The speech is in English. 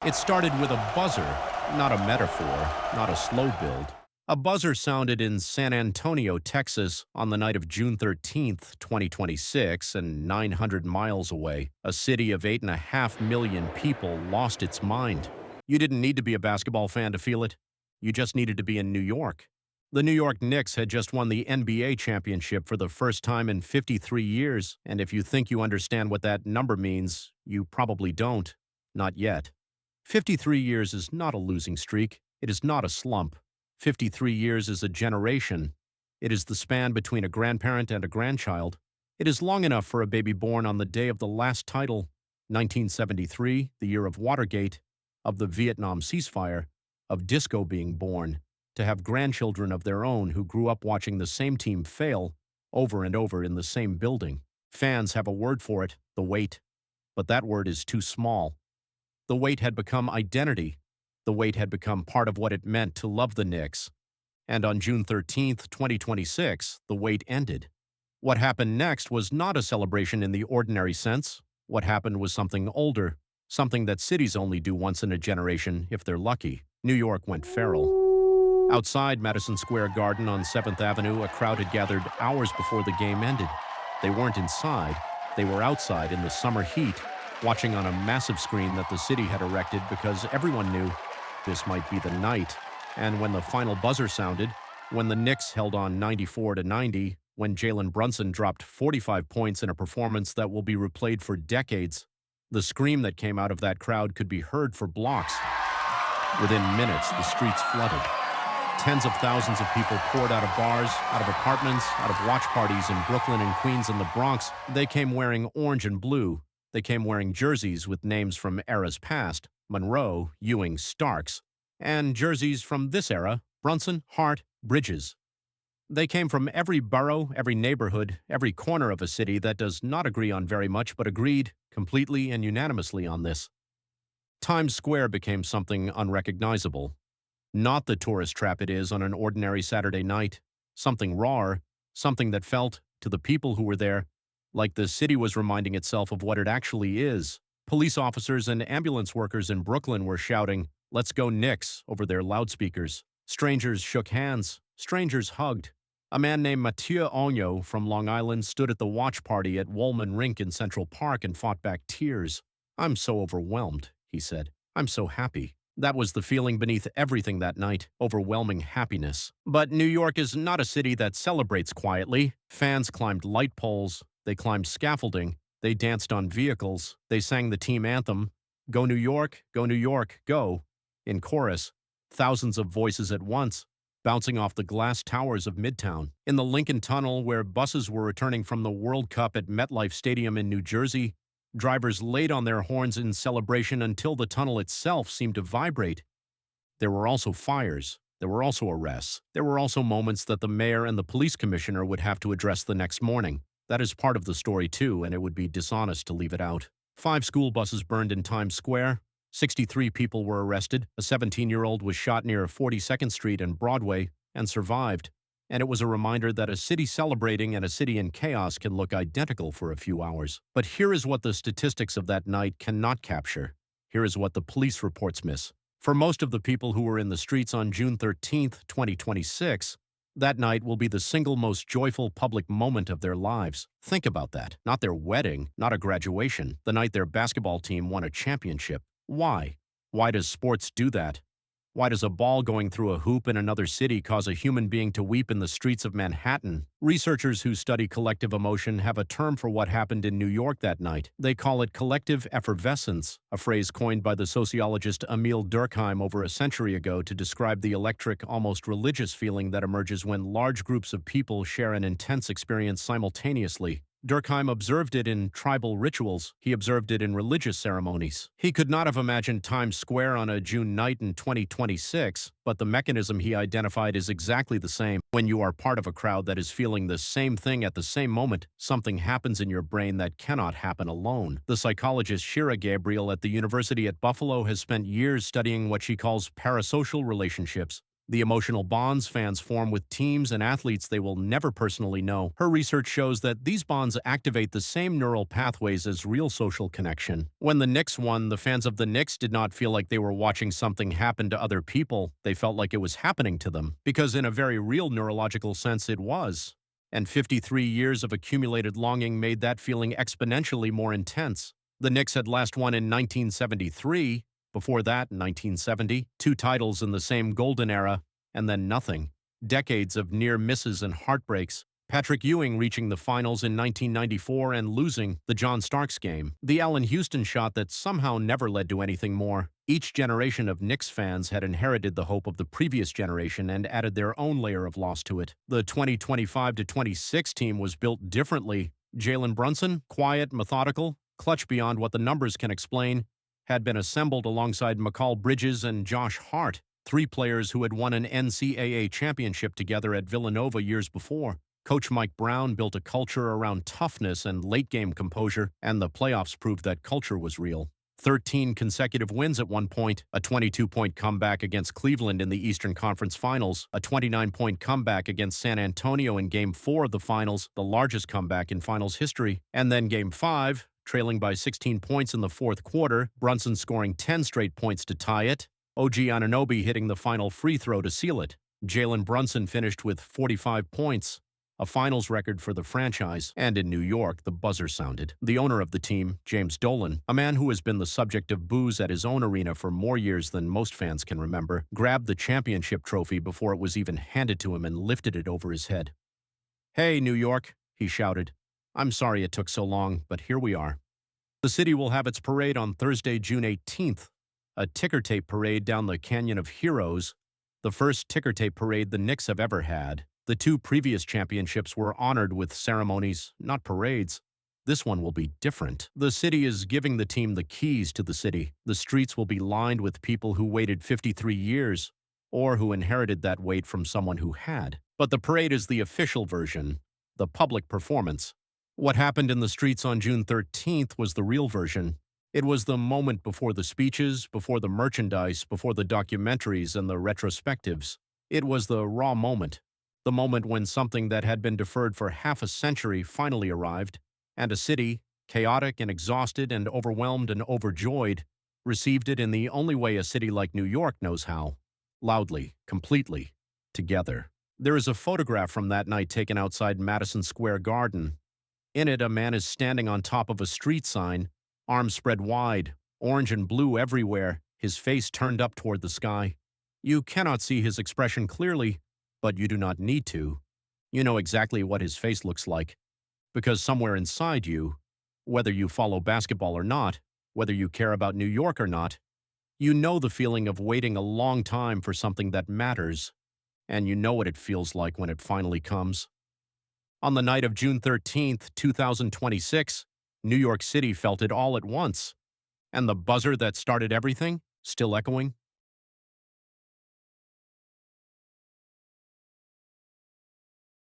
It started with a buzzer, not a metaphor, not a slow build. A buzzer sounded in San Antonio, Texas, on the night of June 13th, 2026, and 900 miles away, a city of 8.5 million people lost its mind. You didn't need to be a basketball fan to feel it. You just needed to be in New York. The New York Knicks had just won the NBA championship for the first time in 53 years, and if you think you understand what that number means, you probably don't. Not yet. 53 years is not a losing streak. It is not a slump. 53 years is a generation. It is the span between a grandparent and a grandchild. It is long enough for a baby born on the day of the last title, 1973, the year of Watergate, of the Vietnam ceasefire, of disco being born, to have grandchildren of their own who grew up watching the same team fail over and over in the same building. Fans have a word for it, the wait. But that word is too small. The wait had become identity. The wait had become part of what it meant to love the Knicks. And on June 13th, 2026, the wait ended. What happened next was not a celebration in the ordinary sense. What happened was something older, something that cities only do once in a generation if they're lucky. New York went feral. Outside Madison Square Garden on 7th Avenue, a crowd had gathered hours before the game ended. They weren't inside. They were outside in the summer heat, watching on a massive screen that the city had erected because everyone knew this might be the night. And when the final buzzer sounded, when the Knicks held on 94-90, when Jalen Brunson dropped 45 points in a performance that will be replayed for decades, the scream that came out of that crowd could be heard for blocks. Within minutes, the streets flooded. Tens of thousands of people poured out of bars, out of apartments, out of watch parties in Brooklyn and Queens and the Bronx. They came wearing orange and blue. They came wearing jerseys with names from eras past, Monroe, Ewing, Starks, and jerseys from this era, Brunson, Hart, Bridges. They came from every borough, every neighborhood, every corner of a city that does not agree on very much but agreed completely and unanimously on this. Times Square became something unrecognizable. Not the tourist trap it is on an ordinary Saturday night. Something raw, something that felt, to the people who were there, like the city was reminding itself of what it actually is. Police officers and ambulance workers in Brooklyn were shouting, "Let's go Knicks," over their loudspeakers. Strangers shook hands. Strangers hugged. A man named Mathieu Ogno from Long Island stood at the watch party at Woolman Rink in Central Park and fought back tears. "I'm so overwhelmed," he said. "I'm so happy." That was the feeling beneath everything that night, overwhelming happiness. But New York is not a city that celebrates quietly. Fans climbed light poles, they climbed scaffolding, they danced on vehicles, they sang the team anthem, "Go New York, go," in chorus, thousands of voices at once, bouncing off the glass towers of Midtown. In the Lincoln Tunnel, where buses were returning from the World Cup at MetLife Stadium in New Jersey, drivers laid on their horns in celebration until the tunnel itself seemed to vibrate. There were also fires. There were also arrests. There were also moments that the mayor and the police commissioner would have to address the next morning. That is part of the story too, and it would be dishonest to leave it out. 5 school buses burned in Times Square. 63 people were arrested. A 17-year-old was shot near 42nd Street and Broadway and survived. And it was a reminder that a city celebrating and a city in chaos can look identical for a few hours. But here is what the statistics of that night cannot capture. Here is what the police reports miss. For most of the people who were in the streets on June 13th, 2026, that night will be the single most joyful public moment of their lives. Think about that. Not their wedding, not a graduation, the night their basketball team won a championship. Why? Why does sports do that? Why does a ball going through a hoop in another city cause a human being to weep in the streets of Manhattan? Researchers who study collective emotion have a term for what happened in New York that night. They call it collective effervescence, a phrase coined by the sociologist Emil Durkheim over a century ago to describe the electric, almost religious feeling that emerges when large groups of people share an intense experience simultaneously. Durkheim observed it in tribal rituals. He observed it in religious ceremonies. He could not have imagined Times Square on a June night in 2026, but the mechanism he identified is exactly the same. When you are part of a crowd that is feeling the same thing at the same moment, something happens in your brain that cannot happen alone. The psychologist Shira Gabriel at the University at Buffalo has spent years studying what she calls parasocial relationships. The emotional bonds fans form with teams and athletes they will never personally know. Her research shows that these bonds activate the same neural pathways as real social connection. When the Knicks won, the fans of the Knicks did not feel like they were watching something happen to other people. They felt like it was happening to them, because in a very real neurological sense it was. And 53 years of accumulated longing made that feeling exponentially more intense. The Knicks had last won in 1973, before that, 1970, two titles in the same golden era, and then nothing. Decades of near misses and heartbreaks. Patrick Ewing reaching the finals in 1994 and losing the John Starks game. The Allen Houston shot that somehow never led to anything more. Each generation of Knicks fans had inherited the hope of the previous generation and added their own layer of loss to it. The 2025-26 team was built differently. Jalen Brunson, quiet, methodical, clutch beyond what the numbers can explain, had been assembled alongside McCall Bridges and Josh Hart, three players who had won an NCAA championship together at Villanova years before. Coach Mike Brown built a culture around toughness and late-game composure, and the playoffs proved that culture was real. 13 consecutive wins at one point, a 22-point comeback against Cleveland in the Eastern Conference Finals, a 29-point comeback against San Antonio in Game 4 of the Finals, the largest comeback in Finals history, and then Game 5, trailing by 16 points in the fourth quarter, Brunson scoring 10 straight points to tie it, OG Anunoby hitting the final free throw to seal it. Jalen Brunson finished with 45 points, a finals record for the franchise, and in New York, the buzzer sounded. The owner of the team, James Dolan, a man who has been the subject of boos at his own arena for more years than most fans can remember, grabbed the championship trophy before it was even handed to him and lifted it over his head. "Hey, New York," he shouted. "I'm sorry it took so long, but here we are." The city will have its parade on Thursday, June 18th, a ticker tape parade down the Canyon of Heroes, the first ticker tape parade the Knicks have ever had. The two previous championships were honored with ceremonies, not parades. This one will be different. The city is giving the team the keys to the city. The streets will be lined with people who waited 53 years, or who inherited that wait from someone who had. But the parade is the official version, the public performance. What happened in the streets on June 13th was the real version. It was the moment before the speeches, before the merchandise, before the documentaries and the retrospectives. It was the raw moment. The moment when something that had been deferred for half a century finally arrived, and a city, chaotic and exhausted and overwhelmed and overjoyed, received it in the only way a city like New York knows how: loudly, completely, together. There is a photograph from that night taken outside Madison Square Garden. In it, a man is standing on top of a street sign, arms spread wide, orange and blue everywhere, his face turned up toward the sky. You cannot see his expression clearly, but you do not need to. You know exactly what his face looks like, because somewhere inside you, whether you follow basketball or not, whether you care about New York or not, you know the feeling of waiting a long time for something that matters, and you know what it feels like when it finally comes. On the night of June 13th, 2026, New York City felt it all at once, and the buzzer that started everything, still echoing,